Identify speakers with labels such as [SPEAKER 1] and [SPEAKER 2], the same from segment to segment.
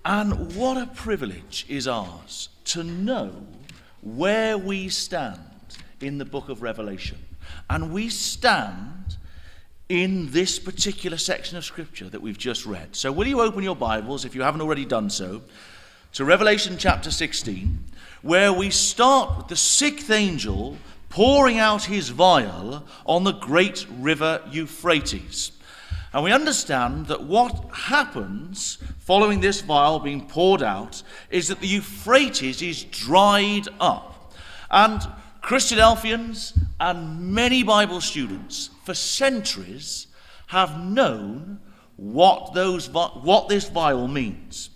[SPEAKER 1] And what a privilege is ours to know where we stand in the book of Revelation. And we stand in this particular section of Scripture that we've just read. So will you open your Bibles, if you haven't already done so, to Revelation chapter 16, where we start with the sixth angel pouring out his vial on the great river Euphrates. And we understand that what happens following this vial being poured out is that the Euphrates is dried up. And Christadelphians and many Bible students for centuries have known what this vial means.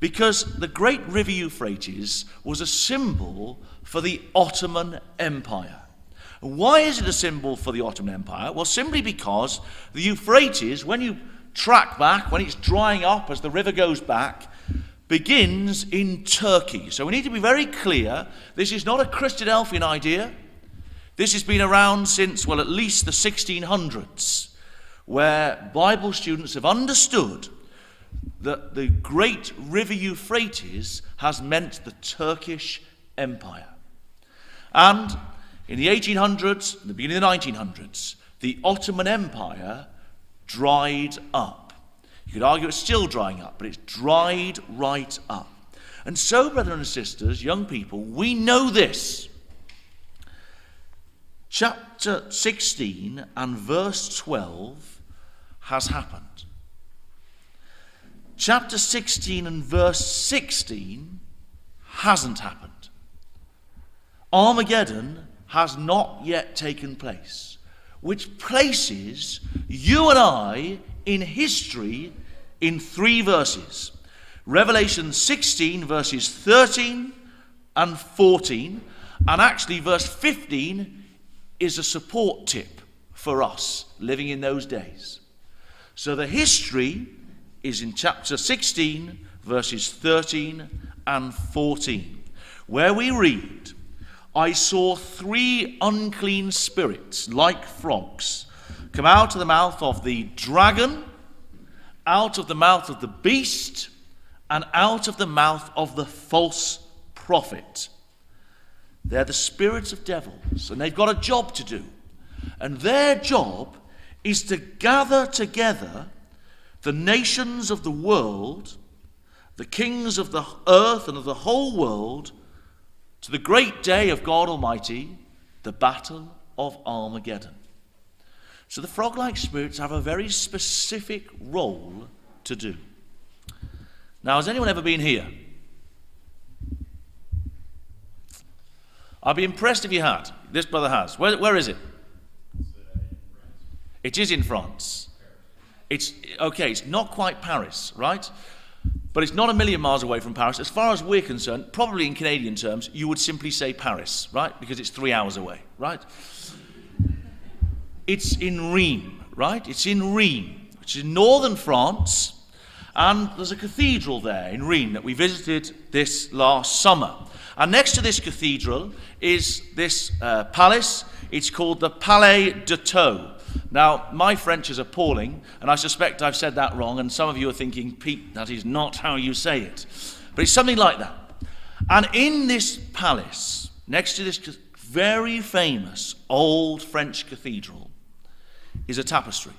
[SPEAKER 1] Because the great river Euphrates was a symbol for the Ottoman Empire. Why is it a symbol for the Ottoman Empire? Well, simply because the Euphrates, when you track back, when it's drying up as the river goes back, begins in Turkey. So we need to be very clear, this is not a Christadelphian idea. This has been around since, well, at least the 1600s, where Bible students have understood that the great river Euphrates has meant the Turkish Empire. And in the 1800s, the beginning of the 1900s, the Ottoman Empire dried up. You could argue it's still drying up, but it's dried right up. And so, brothers and sisters, young people, we know this. Chapter 16 and verse 12 has happened. Chapter 16 and verse 16 hasn't happened. Armageddon has not yet taken place, which places you and I in history in three verses. Revelation 16 verses 13 and 14, and actually verse 15 is a support tip for us living in those days. So the history is in chapter 16 verses 13 and 14, where we read, I saw three unclean spirits like frogs come out of the mouth of the dragon, out of the mouth of the beast, and out of the mouth of the false prophet. They're the spirits of devils, and they've got a job to do. And their job is to gather together the nations of the world, the kings of the earth and of the whole world, to the great day of God Almighty, the battle of Armageddon. So the frog-like spirits have a very specific role to do. Now, has anyone ever been here? I'd be impressed if you had. This brother has. Where is it? It is in France. It's not quite Paris, right? But it's not a million miles away from Paris. As far as we're concerned, probably in Canadian terms, you would simply say Paris, right? Because it's 3 hours away, right? It's in Reims, right? It's in Reims, which is in northern France. And there's a cathedral there in Reims that we visited this last summer. And next to this cathedral is this palace. It's called the Palais de Taux. Now, my French is appalling, and I suspect I've said that wrong, and some of you are thinking, Pete, that is not how you say it. But it's something like that. And in this palace, next to this very famous old French cathedral, is a tapestry.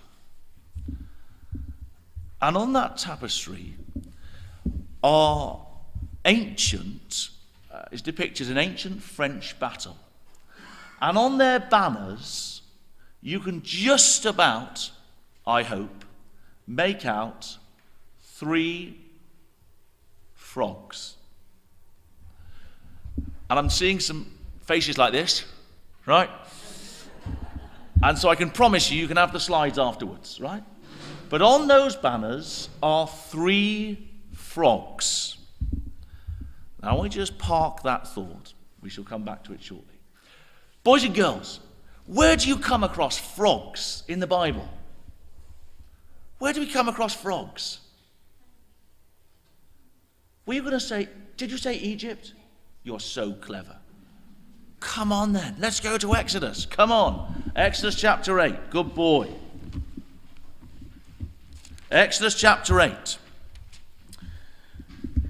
[SPEAKER 1] And on that tapestry are is depicted an ancient French battle. And on their banners, you can just about, I hope, make out 3 frogs. And I'm seeing some faces like this, right? And so I can promise you can have the slides afterwards, right? But on those banners are 3 frogs. Now I want you to just park that thought. We shall come back to it shortly. Boys and girls, where do you come across frogs in the Bible? Where do we come across frogs? Were you going to say, did you say Egypt? You're so clever. Come on then, let's go to Exodus. Come on. Exodus chapter 8. Good boy. Exodus chapter 8.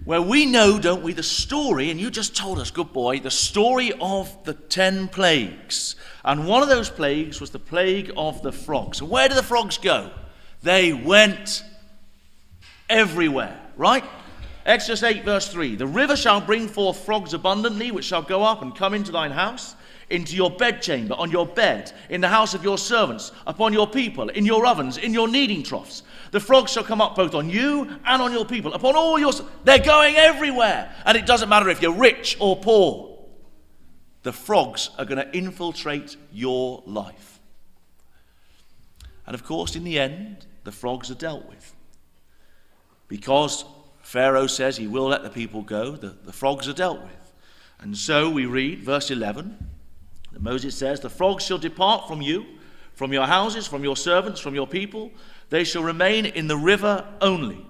[SPEAKER 1] where we know, don't we, the story, and you just told us, good boy, the story of the 10 plagues. And one of those plagues was the plague of the frogs. And where did the frogs go? They went everywhere, right? Exodus 8 verse 3, the river shall bring forth frogs abundantly, which shall go up and come into thine house, into your bedchamber, on your bed, in the house of your servants, upon your people, in your ovens, in your kneading troughs. The frogs shall come up both on you and on your people, upon all your... They're going everywhere. And it doesn't matter if you're rich or poor. The frogs are going to infiltrate your life. And of course, in the end, the frogs are dealt with. Because Pharaoh says he will let the people go, the frogs are dealt with. And so we read, verse 11, that Moses says, the frogs shall depart from you, from your houses, from your servants, from your people. They shall remain in the river only.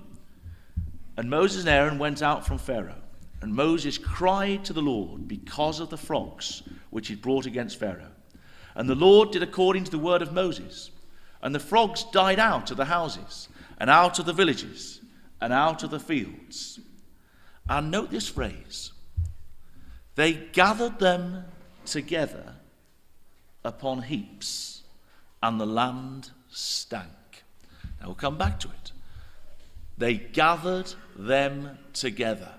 [SPEAKER 1] And Moses and Aaron went out from Pharaoh. And Moses cried to the Lord because of the frogs which he brought against Pharaoh. And the Lord did according to the word of Moses. And the frogs died out of the houses, and out of the villages, and out of the fields. And note this phrase. They gathered them together upon heaps, and the land stank. Now we'll come back to it. They gathered them together.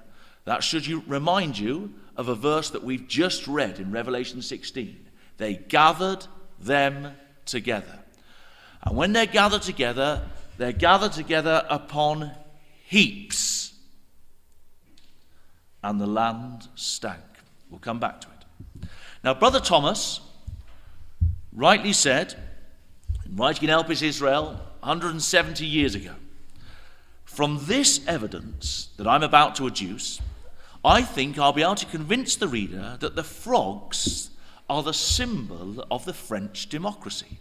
[SPEAKER 1] That should remind you of a verse that we've just read in Revelation 16. They gathered them together. And when they're gathered together upon heaps, and the land stank. We'll come back to it. Now, Brother Thomas rightly said, in writing in Elpis Israel 170 years ago, from this evidence that I'm about to adduce, I think I'll be able to convince the reader that the frogs are the symbol of the French democracy.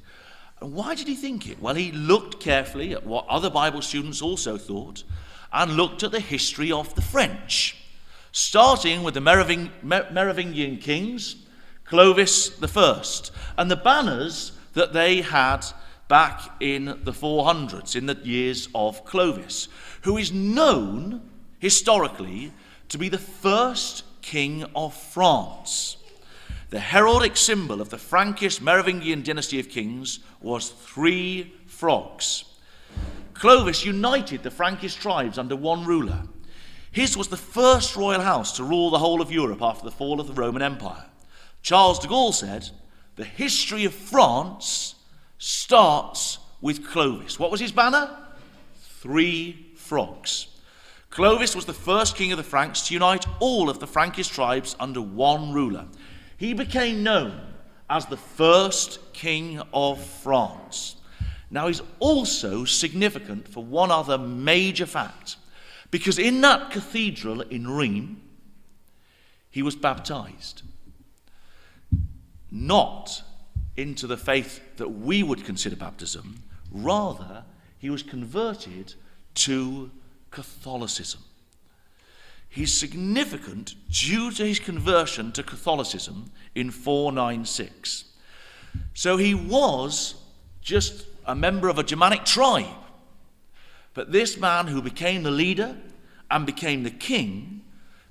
[SPEAKER 1] And why did he think it? Well, he looked carefully at what other Bible students also thought, and looked at the history of the French, starting with the Merovingian kings, Clovis I, and the banners that they had back in the 400s, in the years of Clovis, who is known historically to be the first king of France. The heraldic symbol of the Frankish Merovingian dynasty of kings was 3 frogs. Clovis united the Frankish tribes under one ruler. His was the first royal house to rule the whole of Europe after the fall of the Roman Empire. Charles de Gaulle said, the history of France starts with Clovis. What was his banner? 3 frogs. Clovis was the first king of the Franks to unite all of the Frankish tribes under one ruler. He became known as the first king of France. Now, he's also significant for one other major fact, because in that cathedral in Rheims, he was baptized. Not into the faith that we would consider baptism, rather, he was converted to Catholicism. He's significant due to his conversion to Catholicism in 496. So he was just a member of a Germanic tribe. But this man who became the leader and became the king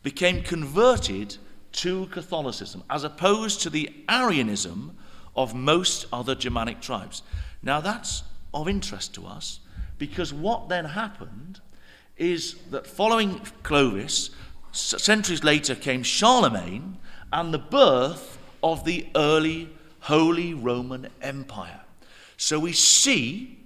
[SPEAKER 1] became converted to Catholicism, as opposed to the Arianism of most other Germanic tribes. Now that's of interest to us, because what then happened is that following Clovis, centuries later came Charlemagne and the birth of the early Holy Roman Empire. So we see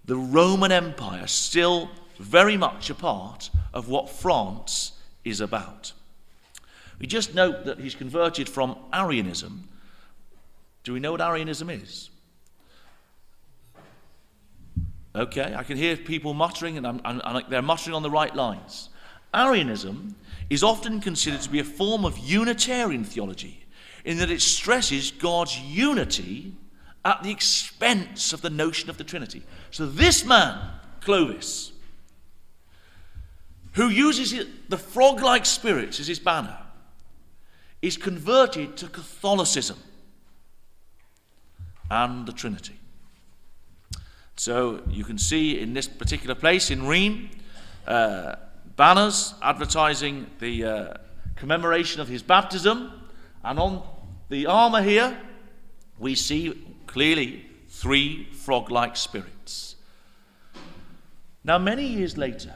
[SPEAKER 1] the Roman Empire still very much a part of what France is about. We just note that he's converted from Arianism. Do we know what Arianism is? Okay, I can hear people muttering, and they're muttering on the right lines. Arianism is often considered to be a form of Unitarian theology, in that it stresses God's unity at the expense of the notion of the Trinity. So this man, Clovis, who uses the frog-like spirits as his banner, is converted to Catholicism and the Trinity. So you can see in this particular place in Rheims, banners advertising the commemoration of his baptism, and on the armour here we see clearly 3 frog-like spirits. Now, many years later,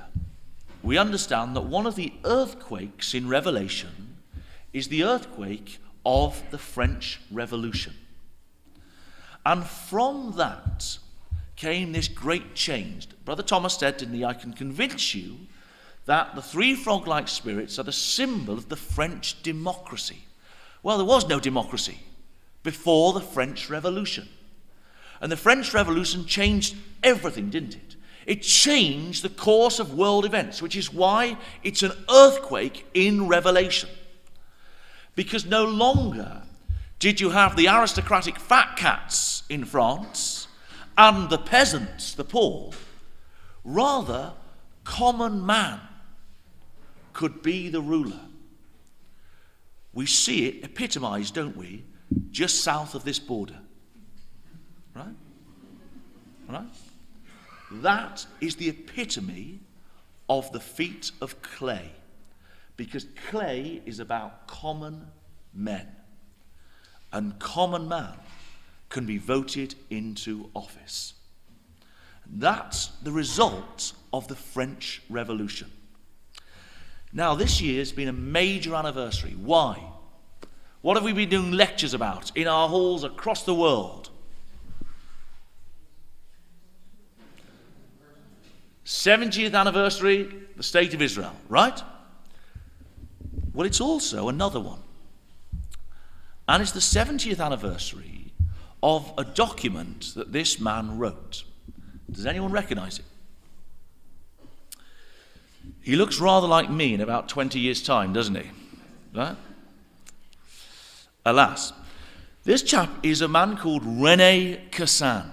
[SPEAKER 1] we understand that one of the earthquakes in Revelation is the earthquake of the French Revolution. And from that came this great change. Brother Thomas said, didn't he, I can convince you that the 3 frog-like spirits are the symbol of the French democracy. Well, there was no democracy before the French Revolution. And the French Revolution changed everything, didn't it? It changed the course of world events, which is why it's an earthquake in Revelation. Because no longer did you have the aristocratic fat cats in France and the peasants, the poor. Rather, common man could be the ruler. We see it epitomized, don't we, just south of this border. Right? Right? That is the epitome of the feet of clay. Because clay is about common men. And common man can be voted into office. That's the result of the French Revolution. Now, this year's been a major anniversary. Why? What have we been doing lectures about in our halls across the world? 70th anniversary, the State of Israel, right? Well, it's also another one. And it's the 70th anniversary of a document that this man wrote. Does anyone recognize it? He looks rather like me in about 20 years' time, doesn't he? Right? Alas, this chap is a man called René Cassin.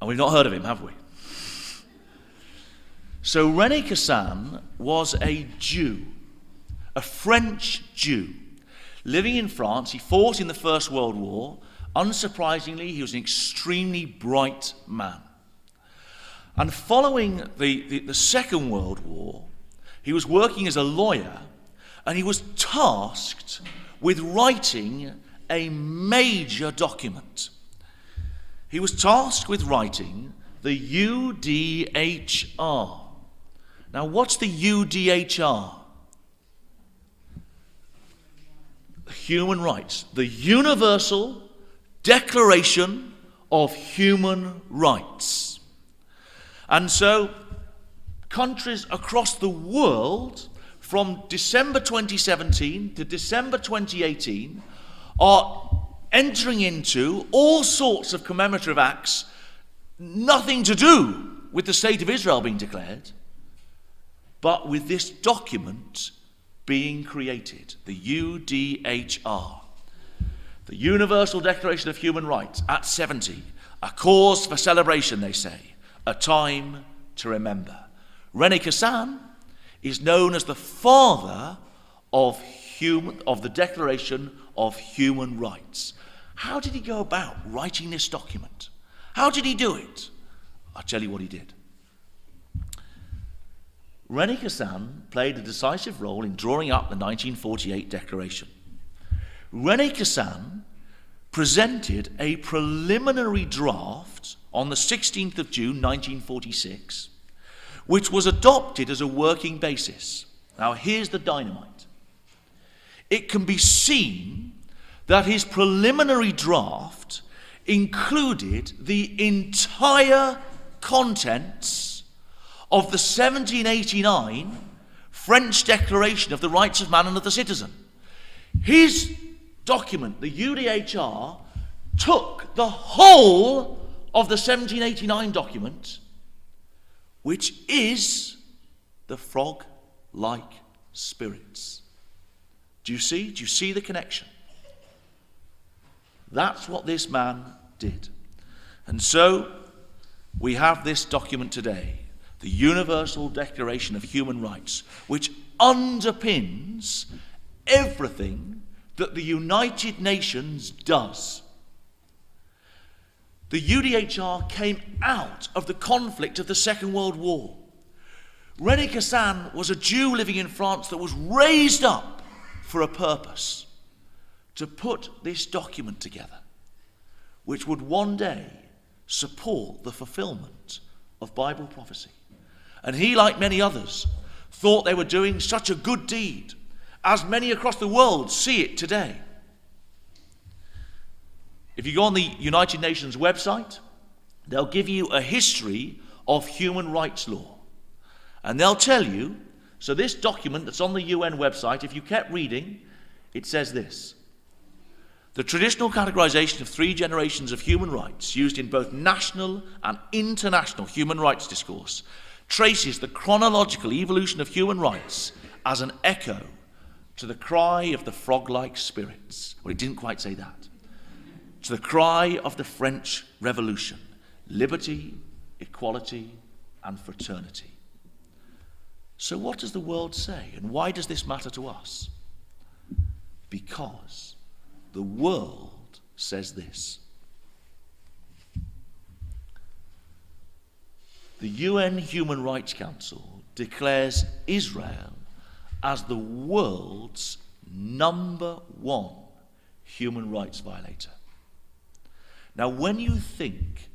[SPEAKER 1] And we've not heard of him, have we? So René Cassin was a Jew, a French Jew, living in France. He fought in the First World War. Unsurprisingly, he was an extremely bright man. And following the Second World War, he was working as a lawyer, and he was tasked with writing a major document. He was tasked with writing the UDHR. Now, what's the UDHR? Human rights. The Universal Declaration of Human Rights. And so, countries across the world, from December 2017 to December 2018, are entering into all sorts of commemorative acts, nothing to do with the State of Israel being declared, but with this document being created, the UDHR, the Universal Declaration of Human Rights, at 70, a cause for celebration, they say, a time to remember. René Cassin is known as the father of the Declaration of Human Rights. How did he go about writing this document? How did he do it? I'll tell you what he did. René Cassin played a decisive role in drawing up the 1948 Declaration. René Cassin presented a preliminary draft on the 16th of June 1946, which was adopted as a working basis. Now, here's the dynamite. It can be seen that his preliminary draft included the entire contents of the 1789 French Declaration of the Rights of Man and of the Citizen. His document, the UDHR, took the whole of the 1789 document, which is the frog-like spirits. Do you see? Do you see the connection? That's what this man did. And so we have this document today, the Universal Declaration of Human Rights, which underpins everything that the United Nations does. The UDHR came out of the conflict of the Second World War. René Cassin was a Jew living in France that was raised up for a purpose, to put this document together, which would one day support the fulfillment of Bible prophecy. And he, like many others, thought they were doing such a good deed, as many across the world see it today. If you go on the United Nations website, they'll give you a history of human rights law. And they'll tell you, so this document that's on the UN website, if you kept reading, it says this: the traditional categorization of 3 generations of human rights used in both national and international human rights discourse traces the chronological evolution of human rights as an echo to the cry of the frog-like spirits. Well, it didn't quite say that. To the cry of the French Revolution: liberty, equality, and fraternity. So what does the world say, and why does this matter to us? Because the world says this. The UN Human Rights Council declares Israel as the world's #1 human rights violator. Now, when you think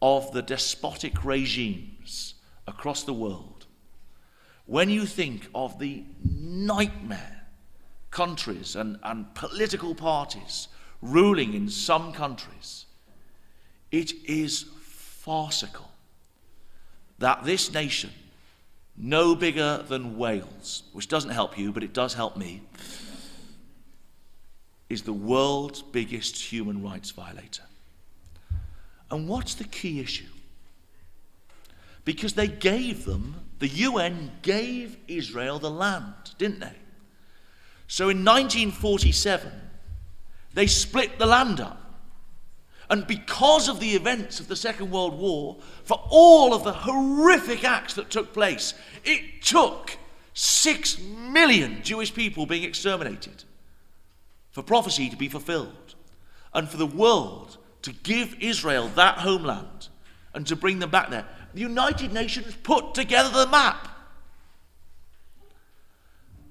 [SPEAKER 1] of the despotic regimes across the world, when you think of the nightmare countries and political parties ruling in some countries, it is farcical that this nation, no bigger than Wales, which doesn't help you, but it does help me, is the world's biggest human rights violator. And what's the key issue? Because they gave them, the UN gave Israel the land, didn't they? So in 1947, they split the land up. And because of the events of the Second World War, for all of the horrific acts that took place, it took 6 million Jewish people being exterminated for prophecy to be fulfilled, and for the world to give Israel that homeland and to bring them back there. The United Nations put together the map.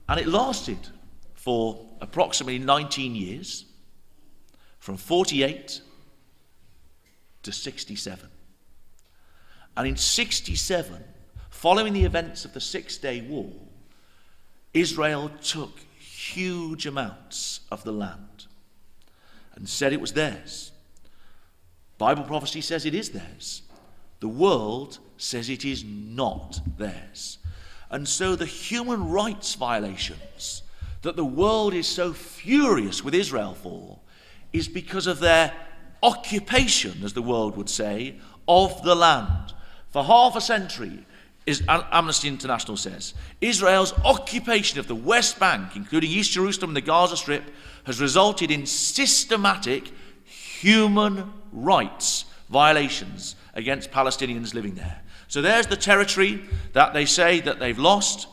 [SPEAKER 1] And it lasted for approximately 19 years, from 48 to 67. And in 67, following the events of the Six-Day War, Israel took huge amounts of the land and said it was theirs. Bible prophecy says it is theirs. The world says it is not theirs. And so the human rights violations that the world is so furious with Israel for is because of their occupation, as the world would say, of the land. For half a century, Amnesty International says, Israel's occupation of the West Bank, including East Jerusalem and the Gaza Strip, has resulted in systematic human rights violations against Palestinians living there. So there's the territory that they say that they've lost.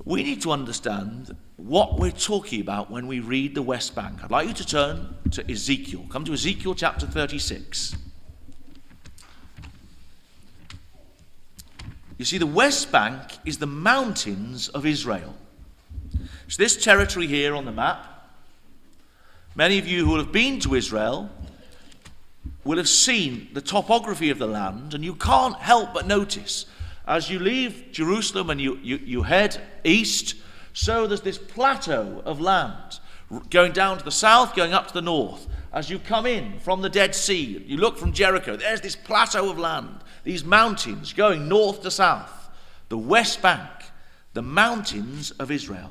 [SPEAKER 1] We need to understand what we're talking about when we read the West Bank. I'd like you to turn to Ezekiel. Come to Ezekiel chapter 36. You see, the West Bank is the mountains of Israel. So this territory here on the map, many of you who will have been to Israel will have seen the topography of the land, and you can't help but notice, as you leave Jerusalem and you head east, so there's this plateau of land going down to the south, going up to the north. As you come in from the Dead Sea, you look from Jericho, there's this plateau of land, these mountains going north to south, the West Bank, the mountains of Israel.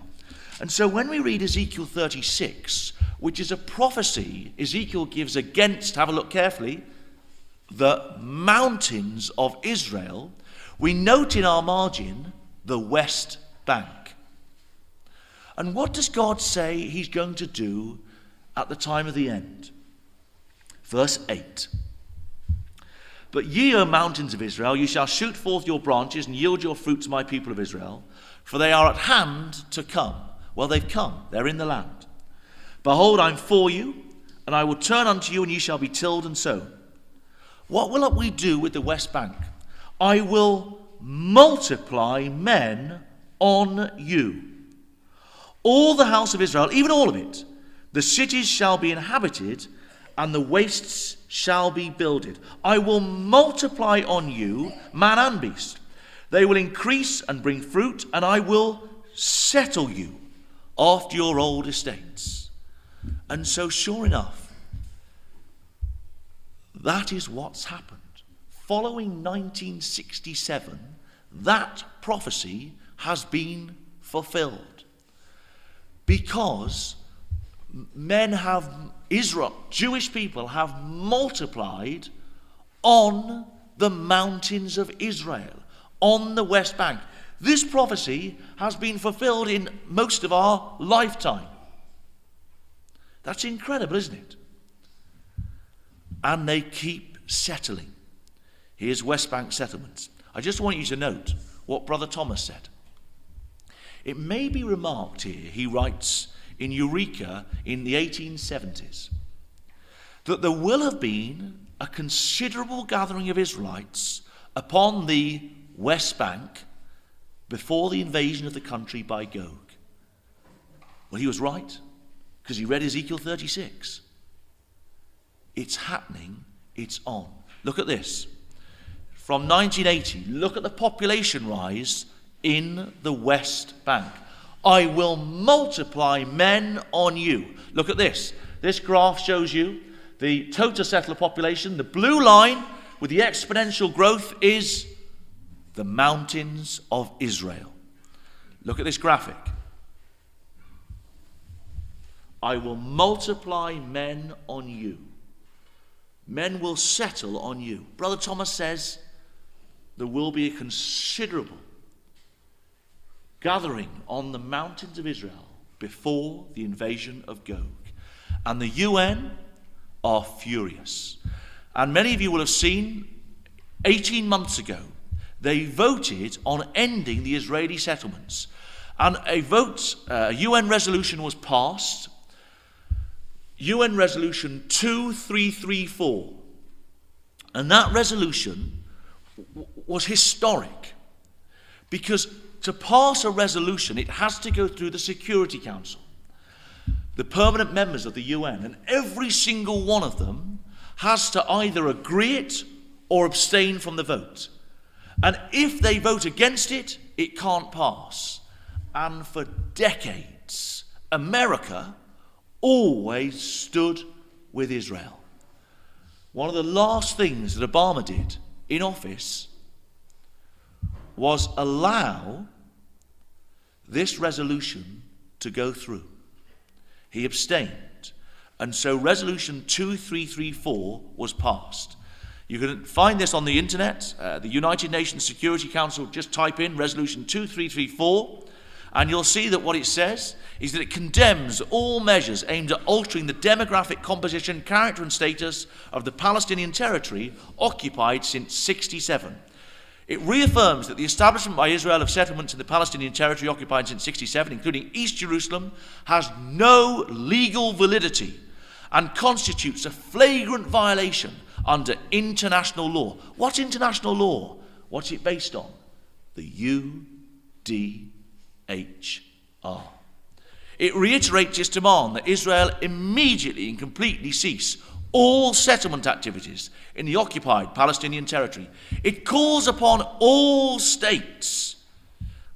[SPEAKER 1] And so when we read Ezekiel 36, which is a prophecy Ezekiel gives against, have a look carefully, the mountains of Israel, we note in our margin the West Bank. And what does God say he's going to do at the time of the end? Verse 8. But ye, O mountains of Israel, you shall shoot forth your branches and yield your fruit to my people of Israel, for they are at hand to come. Well, they've come. They're in the land. Behold, I'm for you, and I will turn unto you, and ye shall be tilled and sown. What will we do with the West Bank? I will multiply men on you. All the house of Israel, even all of it, the cities shall be inhabited, and the wastes shall be builded. I will multiply on you man and beast. They will increase and bring fruit, and I will settle you after your old estates. And so, sure enough, that is what's happened. Following 1967, that prophecy has been fulfilled. Because Jewish people have multiplied on the mountains of Israel, on the West Bank. This prophecy has been fulfilled in most of our lifetime. That's incredible, isn't it? And they keep settling. Here's West Bank settlements. I just want you to note what Brother Thomas said. It may be remarked here, he writes in Eureka in the 1870s, that there will have been a considerable gathering of Israelites upon the West Bank before the invasion of the country by Gog. Well, he was right, because he read Ezekiel 36. It's happening, it's on. Look at this. From 1980, look at the population rise in the West Bank. I will multiply men on you. Look at this. This graph shows you the total settler population. The blue line with the exponential growth is the mountains of Israel. Look at this graphic. I will multiply men on you. Men will settle on you. Brother Thomas says there will be a considerable gathering on the mountains of Israel before the invasion of Gog. And the UN are furious. And many of you will have seen 18 months ago, they voted on ending the Israeli settlements. And a UN resolution was passed, UN Resolution 2334. And that resolution was historic, because to pass a resolution, it has to go through the Security Council, the permanent members of the UN, and every single one of them has to either agree it or abstain from the vote. And if they vote against it, it can't pass. And for decades, America always stood with Israel. One of the last things that Obama did in office was allow this resolution to go through. He abstained. And so Resolution 2334 was passed. You can find this on the internet. The United Nations Security Council, just type in Resolution 2334, and you'll see that what it says is that it condemns all measures aimed at altering the demographic composition, character and status of the Palestinian territory occupied since 1967. It reaffirms that the establishment by Israel of settlements in the Palestinian territory occupied since 1967, including East Jerusalem, has no legal validity and constitutes a flagrant violation under international law. What's international law? What's it based on? The UDHR. It reiterates its demand that Israel immediately and completely cease all settlement activities in the occupied Palestinian territory. It calls upon all states.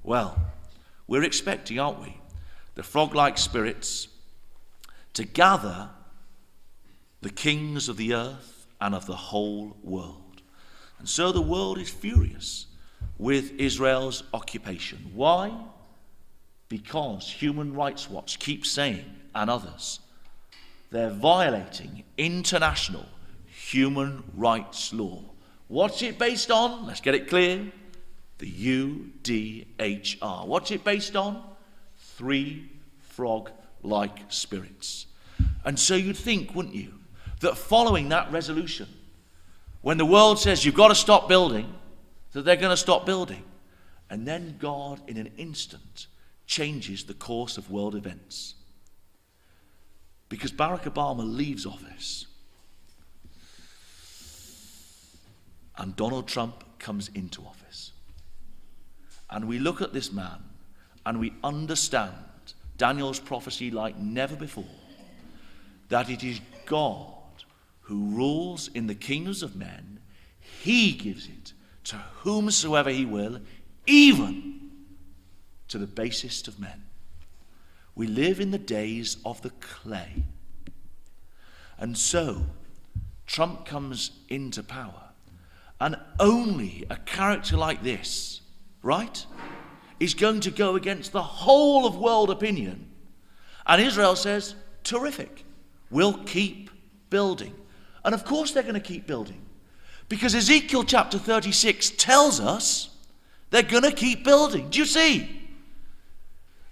[SPEAKER 1] Well, we're expecting, aren't we, the frog-like spirits to gather the kings of the earth and of the whole world. And so the world is furious with Israel's occupation. Why? Because Human Rights Watch keeps saying, and others, they're violating international human rights law. What's it based on? Let's get it clear. The UDHR. What's it based on? 3 frog-like spirits. And so you'd think, wouldn't you, that following that resolution, when the world says you've got to stop building, that they're going to stop building. And then God, in an instant, changes the course of world events. Because Barack Obama leaves office. And Donald Trump comes into office. And we look at this man and we understand Daniel's prophecy like never before, that it is God who rules in the kingdoms of men. He gives it to whomsoever he will, even to the basest of men. We live in the days of the clay. And so, Trump comes into power. And only a character like this, right, is going to go against the whole of world opinion. And Israel says, terrific, we'll keep building. And of course they're going to keep building. Because Ezekiel chapter 36 tells us they're going to keep building. Do you see?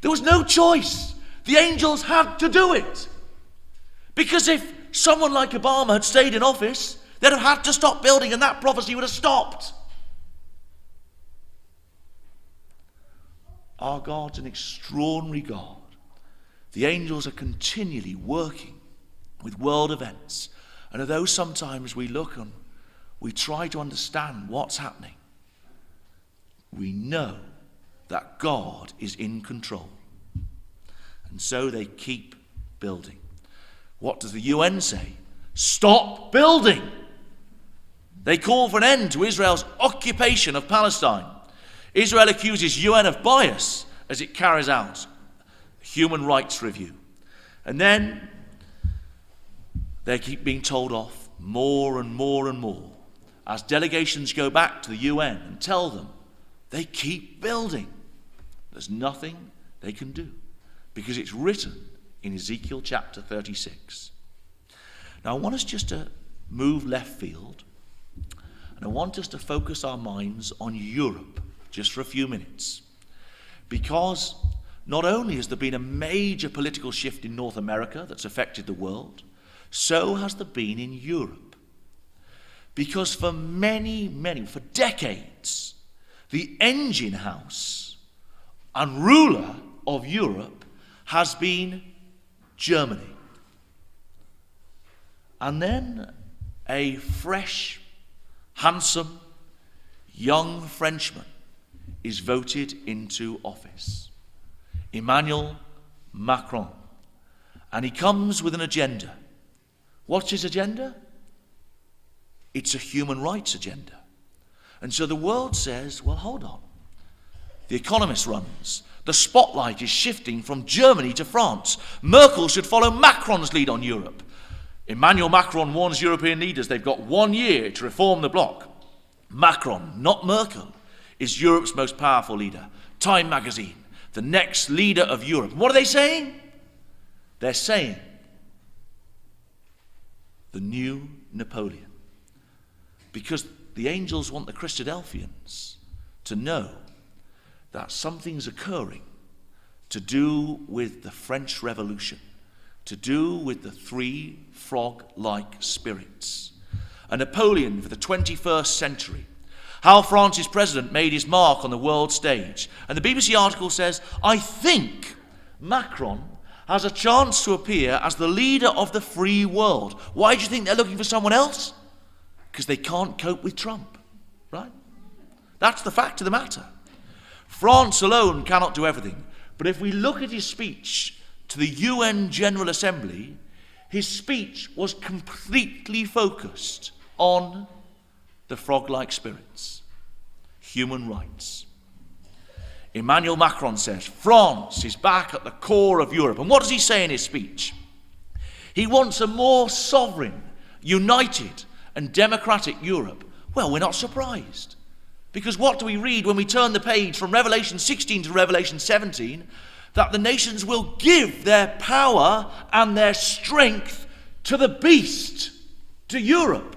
[SPEAKER 1] There was no choice. The angels had to do it. Because if someone like Obama had stayed in office, they'd have had to stop building and that prophecy would have stopped. Our God's an extraordinary God. The angels are continually working with world events. And although sometimes we look and we try to understand what's happening, we know that God is in control. And so they keep building. What does the UN say? Stop building! They call for an end to Israel's occupation of Palestine. Israel accuses UN of bias as it carries out a human rights review. And then they keep being told off more and more and more as delegations go back to the UN and tell them they keep building. There's nothing they can do because it's written in Ezekiel chapter 36. Now I want us just to move left field, and I want us to focus our minds on Europe just for a few minutes, because not only has there been a major political shift in North America that's affected the world, so has there been in Europe. Because for for decades, the engine house and ruler of Europe has been Germany. And then a fresh, handsome, young Frenchman is voted into office. Emmanuel Macron. And he comes with an agenda. What's his agenda? It's a human rights agenda. And so the world says, well, hold on. The Economist runs. The spotlight is shifting from Germany to France. Merkel should follow Macron's lead on Europe. Emmanuel Macron warns European leaders they've got 1 year to reform the bloc. Macron, not Merkel, is Europe's most powerful leader. Time magazine, the next leader of Europe. What are they saying? They're saying the new Napoleon. Because the angels want the Christadelphians to know that something's occurring to do with the French Revolution, to do with the three frog-like spirits. A Napoleon for the 21st century. How France's president made his mark on the world stage. And the BBC article says, I think Macron has a chance to appear as the leader of the free world. Why do you think they're looking for someone else? Because they can't cope with Trump, right? That's the fact of the matter. France alone cannot do everything. But if we look at his speech to the UN General Assembly, his speech was completely focused on the frog-like spirits, human rights. Emmanuel Macron says, France is back at the core of Europe. And what does he say in his speech? He wants a more sovereign, united, and democratic Europe. Well, we're not surprised. Because what do we read when we turn the page from Revelation 16 to Revelation 17? That the nations will give their power and their strength to the beast, to Europe.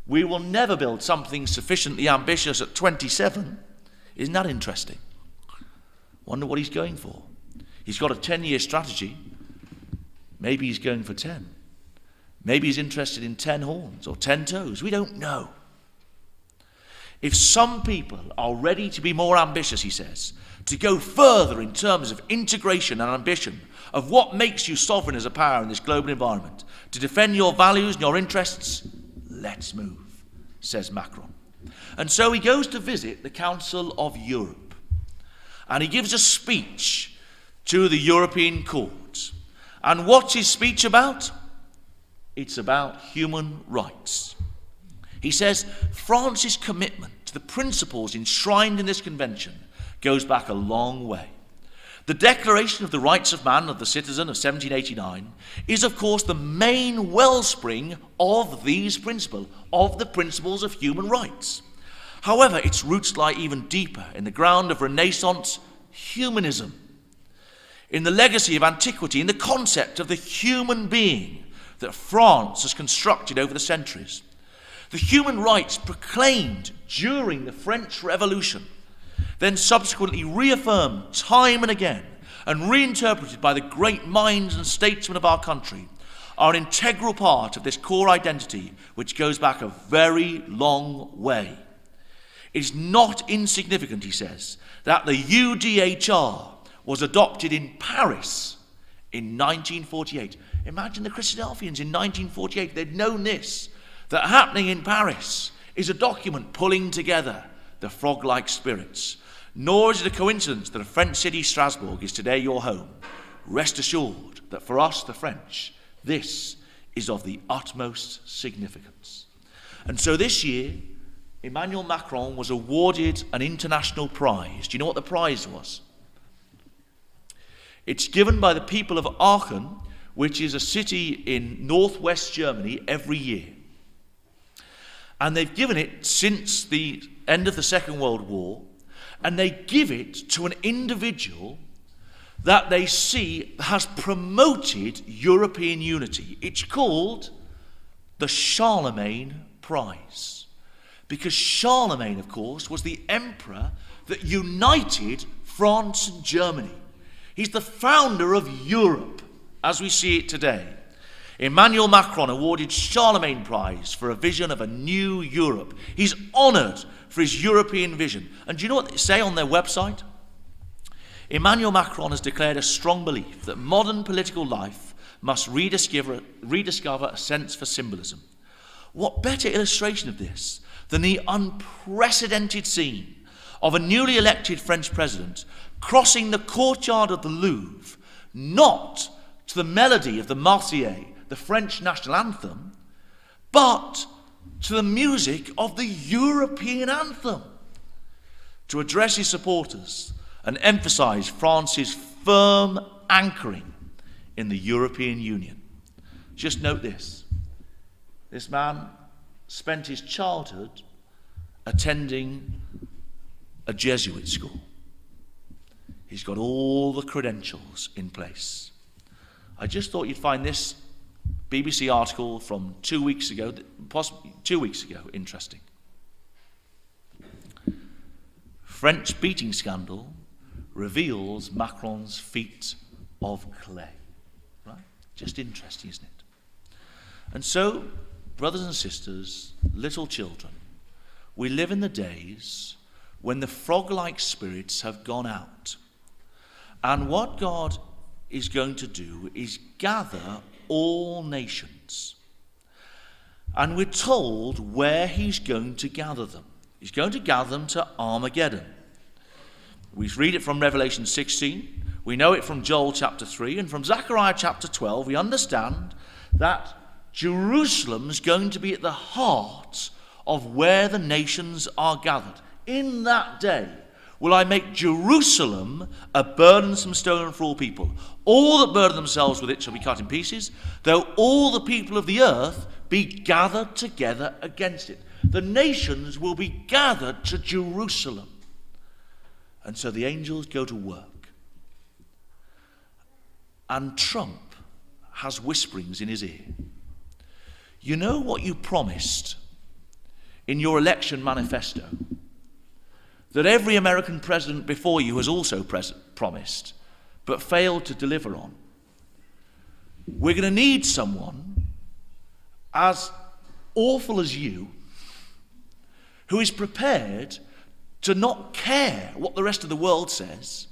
[SPEAKER 1] We will never build something sufficiently ambitious at 27. Isn't that interesting? Wonder what he's going for. He's got a 10-year strategy. Maybe he's going for 10. Maybe he's interested in 10 horns or 10 toes. We don't know. If some people are ready to be more ambitious, he says, to go further in terms of integration and ambition of what makes you sovereign as a power in this global environment, to defend your values and your interests, let's move. says Macron. And so he goes to visit the Council of Europe. And he gives a speech to the European court. And what's his speech about? It's about human rights. He says France's commitment to the principles enshrined in this convention goes back a long way. The Declaration of the Rights of Man and of the Citizen of 1789 is, of course, the main wellspring of these principles, of the principles of human rights. However, its roots lie even deeper in the ground of Renaissance humanism, in the legacy of antiquity, in the concept of the human being that France has constructed over the centuries. The human rights proclaimed during the French Revolution, then subsequently reaffirmed time and again and reinterpreted by the great minds and statesmen of our country, are an integral part of this core identity which goes back a very long way. It is not insignificant, he says, that the UDHR was adopted in Paris in 1948. Imagine the Christadelphians in 1948. They'd known this, that happening in Paris is a document pulling together the frog-like spirits. Nor is it a coincidence that a French city, Strasbourg, is today your home. Rest assured that for us, the French, this is of the utmost significance. And so this year, Emmanuel Macron was awarded an international prize. Do you know what the prize was? It's given by the people of Aachen, which is a city in northwest Germany, every year. And they've given it since the end of the Second World War, and they give it to an individual that they see has promoted European unity. It's called the Charlemagne Prize. Because Charlemagne, of course, was the emperor that united France and Germany. He's the founder of Europe, as we see it today. Emmanuel Macron awarded Charlemagne Prize for a vision of a new Europe. He's honoured for his European vision. And do you know what they say on their website? Emmanuel Macron has declared a strong belief that modern political life must rediscover a sense for symbolism. What better illustration of this than the unprecedented scene of a newly elected French president crossing the courtyard of the Louvre, not to the melody of the Marseillaise, the French national anthem, but to the music of the European anthem, to address his supporters and emphasize France's firm anchoring in the European Union. Just note this. This man spent his childhood attending a Jesuit school. He's got all the credentials in place. I just thought you'd find this BBC article from 2 weeks ago, possibly 2 weeks ago, interesting. French beating scandal reveals Macron's feet of clay. Right? Just interesting, isn't it? And so, brothers and sisters, little children, we live in the days when the frog-like spirits have gone out. And what God is going to do is gather all nations. And we're told where he's going to gather them. He's going to gather them to Armageddon. We read it from Revelation 16. We know it from Joel chapter 3. And from Zechariah chapter 12, we understand that Jerusalem's going to be at the heart of where the nations are gathered. In that day will I make Jerusalem a burdensome stone for all people. All that burden themselves with it shall be cut in pieces, though all the people of the earth be gathered together against it. The nations will be gathered to Jerusalem. And so the angels go to work. And Trump has whisperings in his ear. You know what you promised in your election manifesto that every American president before you has also promised, but failed to deliver on? We're going to need someone as awful as you, who is prepared to not care what the rest of the world says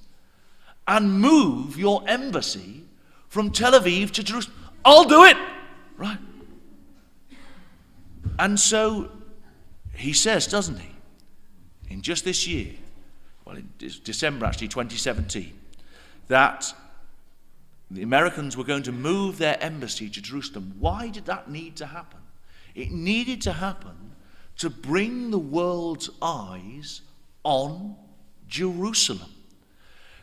[SPEAKER 1] and move your embassy from Tel Aviv to Jerusalem. I'll do it! Right? And so he says, doesn't he, in just this year, well, in December actually, 2017, that the Americans were going to move their embassy to Jerusalem. Why did that need to happen? It needed to happen to bring the world's eyes on Jerusalem.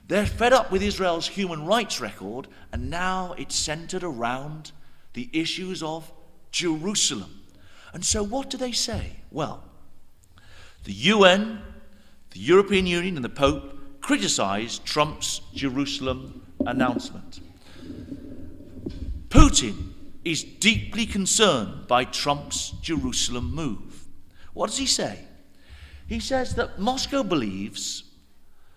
[SPEAKER 1] They're fed up with Israel's human rights record, and now it's centered around the issues of Jerusalem. And so what do they say? Well, the UN, the European Union, and the Pope criticized Trump's Jerusalem announcement. Putin is deeply concerned by Trump's Jerusalem move. What does he say? He says that Moscow believes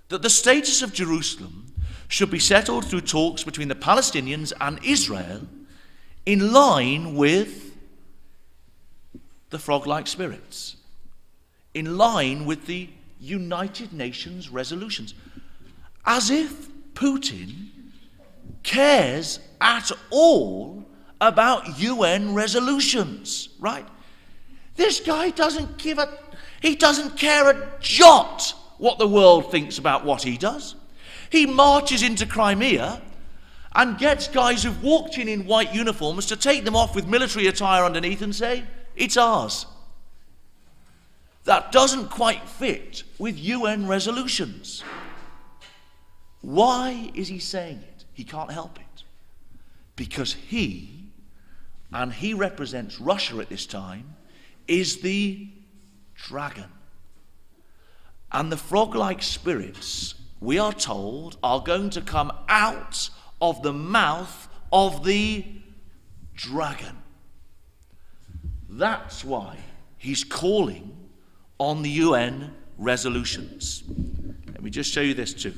[SPEAKER 1] that the status of Jerusalem should be settled through talks between the Palestinians and Israel in line with the frog-like spirits, in line with the United Nations resolutions. As if Putin cares at all about UN resolutions, right? This guy doesn't care a jot what the world thinks about what he does. He marches into Crimea and gets guys who've walked in white uniforms to take them off with military attire underneath and say, it's ours. That doesn't quite fit with UN resolutions. Why is he saying it? He can't help it. Because he, and he represents Russia at this time, is the dragon. And the frog-like spirits, we are told, are going to come out of the mouth of the dragon. That's why he's calling on the UN resolutions. Let me just show you this too.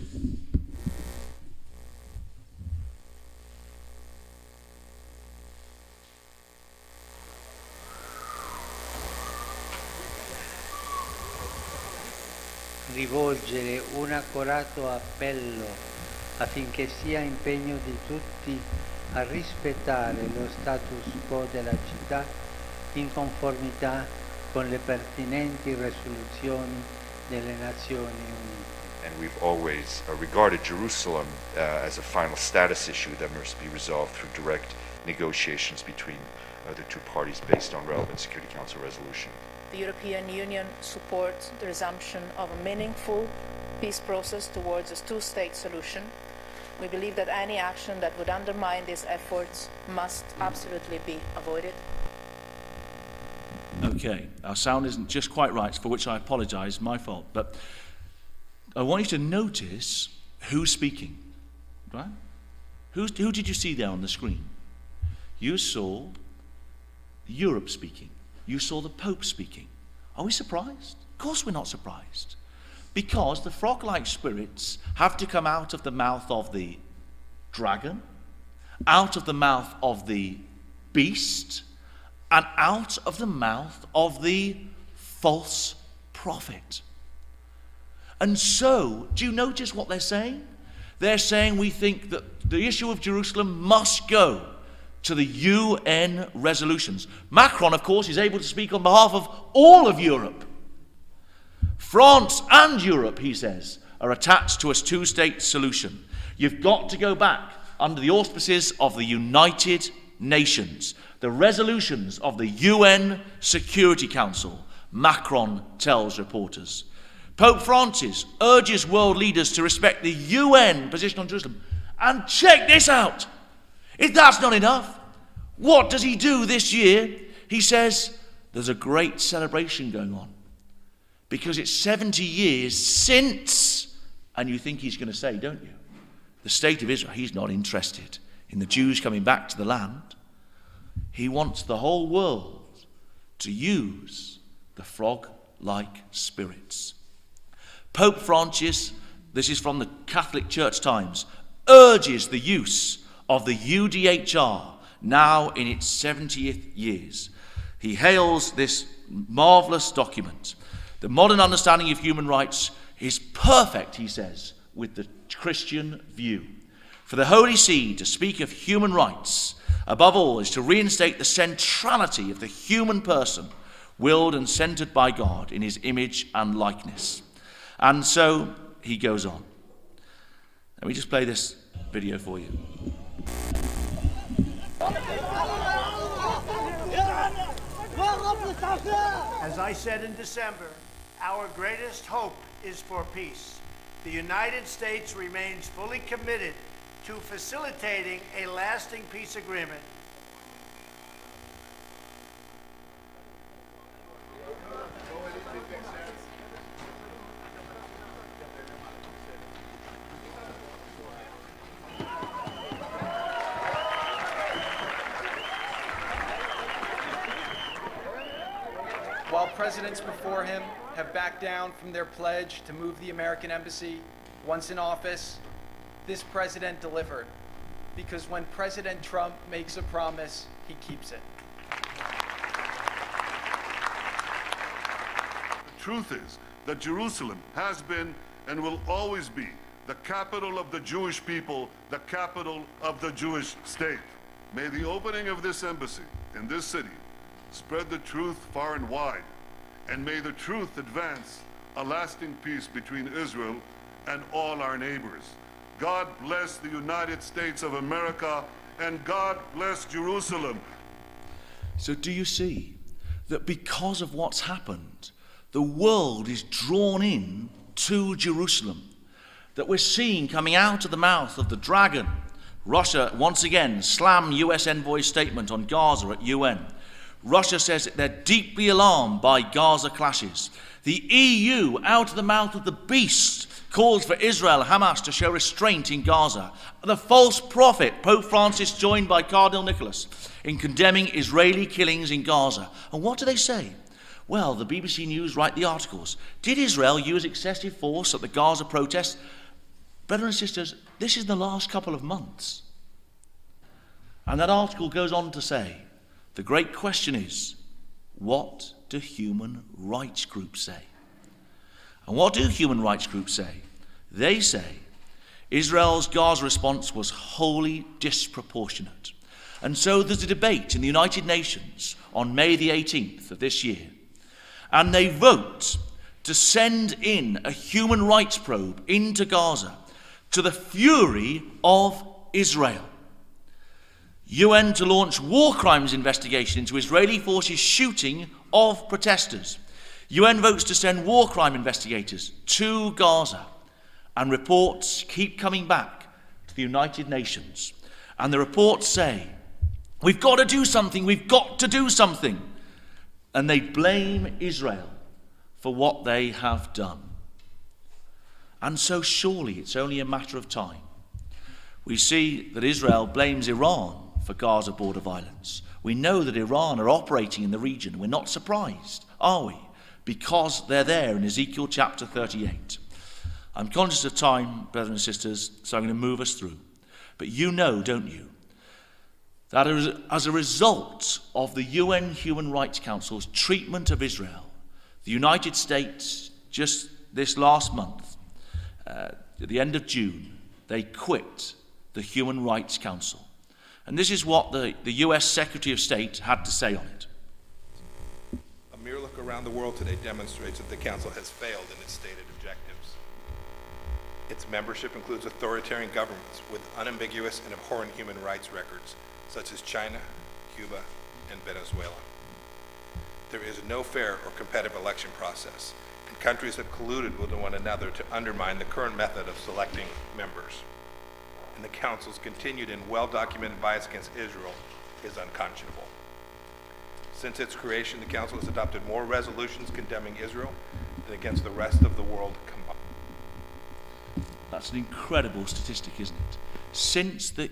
[SPEAKER 2] Rivolgere un accorato appello affinché sia impegno di tutti a rispettare lo status quo della città in conformità con le pertinenti risoluzioni delle Nazioni Unite.
[SPEAKER 3] And we've always regarded Jerusalem as a final status issue that must be resolved through direct negotiations between the two parties based on relevant Security Council resolution.
[SPEAKER 4] The European Union supports the resumption of a meaningful peace process towards a two-state solution. We believe that any action that would undermine these efforts must absolutely be avoided.
[SPEAKER 1] Okay, our sound isn't just quite right, for which I apologize, my fault. But I want you to notice who's speaking, right? Who did you see there on the screen? You saw Europe speaking. You saw the Pope speaking. Are we surprised? Of course we're not surprised. Because the frog-like spirits have to come out of the mouth of the dragon, out of the mouth of the beast, and out of the mouth of the false prophet. And so, do you notice what they're saying? They're saying we think that the issue of Jerusalem must go to the UN resolutions. Macron, of course, is able to speak on behalf of all of Europe. France and Europe, he says, are attached to a two-state solution. You've got to go back under the auspices of the United Nations, the resolutions of the UN Security Council, Macron tells reporters. Pope Francis urges world leaders to respect the UN position on Jerusalem. And check this out. If that's not enough, what does he do this year? He says there's a great celebration going on because it's 70 years since, and you think he's going to say, don't you, the state of Israel. He's not interested in the Jews coming back to the land. He wants the whole world to use the frog-like spirits. Pope Francis, this is from the Catholic Church Times, urges the use of the UDHR, now in its 70th years. He hails this marvelous document. The modern understanding of human rights is perfect, he says, with the Christian view. For the Holy See to speak of human rights, above all, is to reinstate the centrality of the human person, willed and centered by God in his image and likeness. And so he goes on. Let me just play this video for you.
[SPEAKER 5] As I said in December, our greatest hope is for peace. The United States remains fully committed to facilitating a lasting peace agreement.
[SPEAKER 6] While presidents before him have backed down from their pledge to move the American embassy once in office, this president delivered. Because when President Trump makes a promise, he keeps it.
[SPEAKER 7] The truth is that Jerusalem has been and will always be the capital of the Jewish people, the capital of the Jewish state. May the opening of this embassy in this city spread the truth far and wide, and may the truth advance a lasting peace between Israel and all our neighbors. God bless the United States of America, and God bless Jerusalem.
[SPEAKER 1] So do you see that because of what's happened, the world is drawn in to Jerusalem? That we're seeing coming out of the mouth of the dragon. Russia, once again, slam US envoy's statement on Gaza at UN. Russia says that they're deeply alarmed by Gaza clashes. The EU, out of the mouth of the beast, calls for Israel, Hamas, to show restraint in Gaza. The false prophet, Pope Francis, joined by Cardinal Nicholas, in condemning Israeli killings in Gaza. And what do they say? Well, the BBC News write the articles. Did Israel use excessive force at the Gaza protests? Brothers and sisters, this is the last couple of months. And that article goes on to say, the great question is, what do human rights groups say? And what do human rights groups say? They say Israel's Gaza response was wholly disproportionate. And so there's a debate in the United Nations on May the 18th of this year. And they vote to send in a human rights probe into Gaza to the fury of Israel. UN to launch war crimes investigation into Israeli forces shooting of protesters. UN votes to send war crime investigators to Gaza. And reports keep coming back to the United Nations. And the reports say, we've got to do something, we've got to do something. And they blame Israel for what they have done. And so surely it's only a matter of time. We see that Israel blames Iran for Gaza border violence. We know that Iran are operating in the region. We're not surprised, are we? Because they're there in Ezekiel chapter 38. I'm conscious of time, brothers and sisters, so I'm going to move us through. But you know, don't you, that as a result of the UN Human Rights Council's treatment of Israel, the United States, just this last month, at the end of June, they quit the Human Rights Council. And this is what the US Secretary of State had to say on it.
[SPEAKER 8] A mere look around the world today demonstrates that the Council has failed in its stated objectives. Its membership includes authoritarian governments with unambiguous and abhorrent human rights records, such as China, Cuba, and Venezuela. There is no fair or competitive election process, and countries have colluded with one another to undermine the current method of selecting members. And the Council's continued and well-documented bias against Israel is unconscionable. Since its creation, the Council has adopted more resolutions condemning Israel than against the rest of the world combined.
[SPEAKER 1] That's an incredible statistic, isn't it? Since the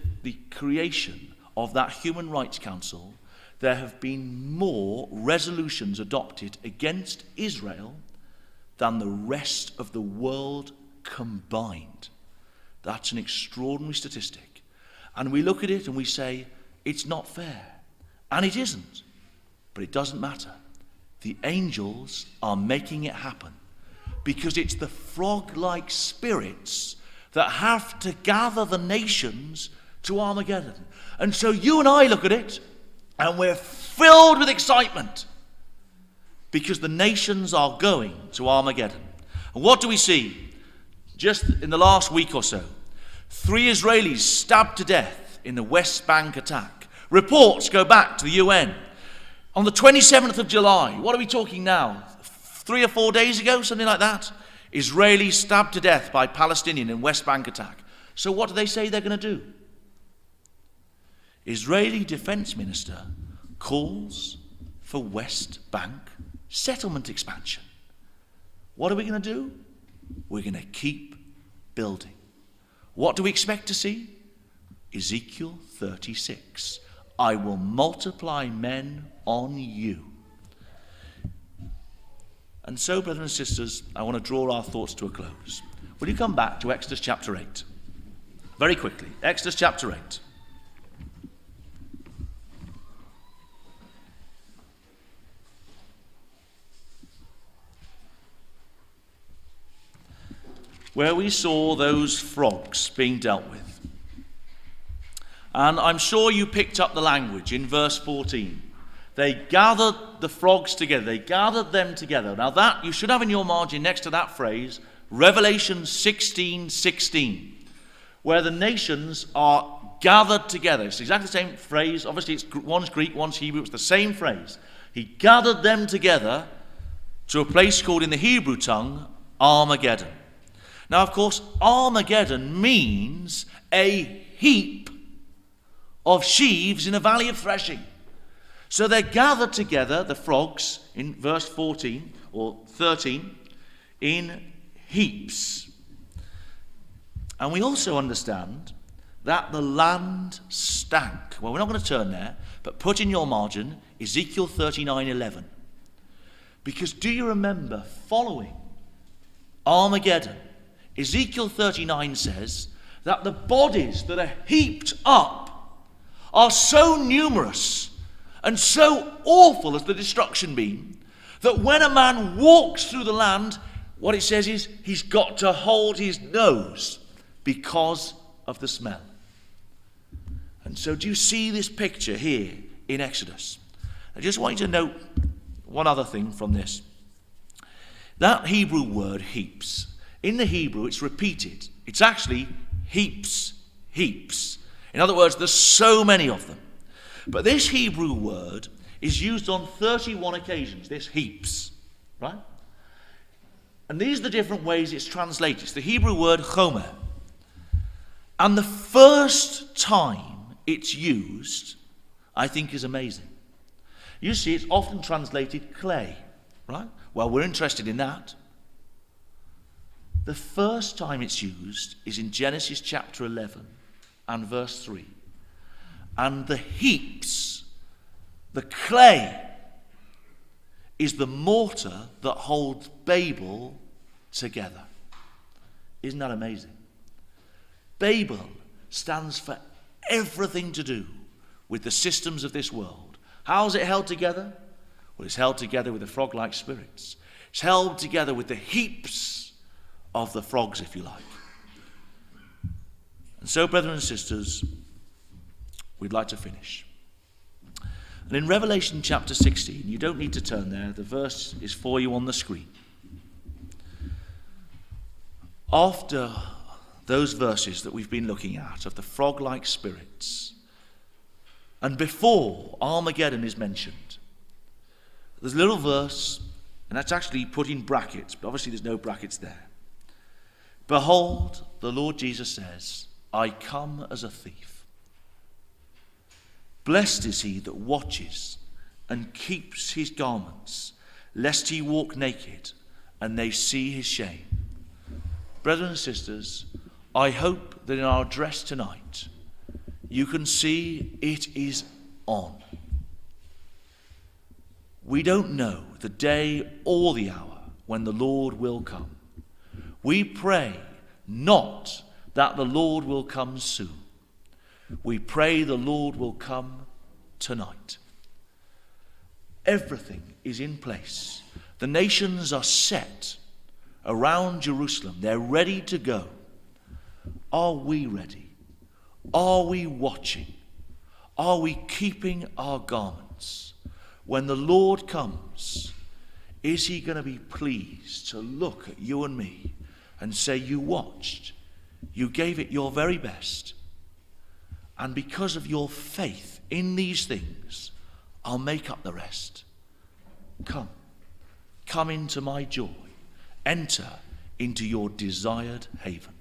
[SPEAKER 1] creation of that Human Rights Council, there have been more resolutions adopted against Israel than the rest of the world combined. That's an extraordinary statistic. And we look at it and we say, it's not fair. And it isn't. But it doesn't matter. The angels are making it happen. Because it's the frog-like spirits that have to gather the nations to Armageddon. And so you and I look at it, and we're filled with excitement. because the nations are going to Armageddon. And what do we see? Just in the last week or so, 3 Israelis stabbed to death in the West Bank attack. Reports go back to the UN. On the 27th of July, what are we talking now? 3 or 4 days ago, something like that? Israelis stabbed to death by Palestinian in West Bank attack. So what do they say they're going to do? Israeli Defense Minister calls for West Bank settlement expansion. What are we going to do? We're going to keep building. What do we expect to see? Ezekiel 36. I will multiply men on you. And so, brothers and sisters, I want to draw our thoughts to a close. Will you come back to Exodus chapter 8? Very quickly. Exodus chapter 8. Where we saw those frogs being dealt with. And I'm sure you picked up the language in verse 14. They gathered the frogs together. They gathered them together. Now that, you should have in your margin next to that phrase, Revelation 16:16, where the nations are gathered together. It's exactly the same phrase. Obviously, one's Greek, one's Hebrew. It's the same phrase. He gathered them together to a place called in the Hebrew tongue, Armageddon. Now, of course, Armageddon means a heap of sheaves in a valley of threshing. So they're gathered together, the frogs, in verse 14 or 13, in heaps. And we also understand that the land stank. Well, we're not going to turn there, but put in your margin Ezekiel 39:11. Because do you remember, following Armageddon, Ezekiel 39 says that the bodies that are heaped up are so numerous and so awful as the destruction been, that when a man walks through the land, what it says is he's got to hold his nose because of the smell. And so do you see this picture here in Exodus? I just want you to note one other thing from this. That Hebrew word heaps, in the Hebrew it's repeated. It's actually heaps, heaps. In other words, there's so many of them. But this Hebrew word is used on 31 occasions, this heaps, right? And these are the different ways it's translated. It's the Hebrew word chomer. And the first time it's used, I think, is amazing. You see, it's often translated clay, right? Well, we're interested in that. The first time it's used is in Genesis chapter 11 and verse 3. And the heaps, the clay, is the mortar that holds Babel together. Isn't that amazing? Babel stands for everything to do with the systems of this world. How is it held together? Well, it's held together with the frog-like spirits. It's held together with the heaps of the frogs, if you like. And so, brothers and sisters, we'd like to finish. And in Revelation chapter 16, you don't need to turn there. The verse is for you on the screen. After those verses that we've been looking at of the frog-like spirits, and before Armageddon is mentioned, there's a little verse, and that's actually put in brackets, but obviously there's no brackets there. Behold, the Lord Jesus says, I come as a thief. Blessed is he that watches and keeps his garments, lest he walk naked and they see his shame. Brothers and sisters, I hope that in our address tonight, you can see it is on. We don't know the day or the hour when the Lord will come. We pray not that the Lord will come soon. We pray the Lord will come tonight. Everything is in place. The nations are set around Jerusalem. They're ready to go. Are we ready? Are we watching? Are we keeping our garments? When the Lord comes, Is he going to be pleased to look at you and me and say, you watched, you gave it your very best, and because of your faith in these things, I'll make up the rest. Come into my joy. Enter into your desired haven.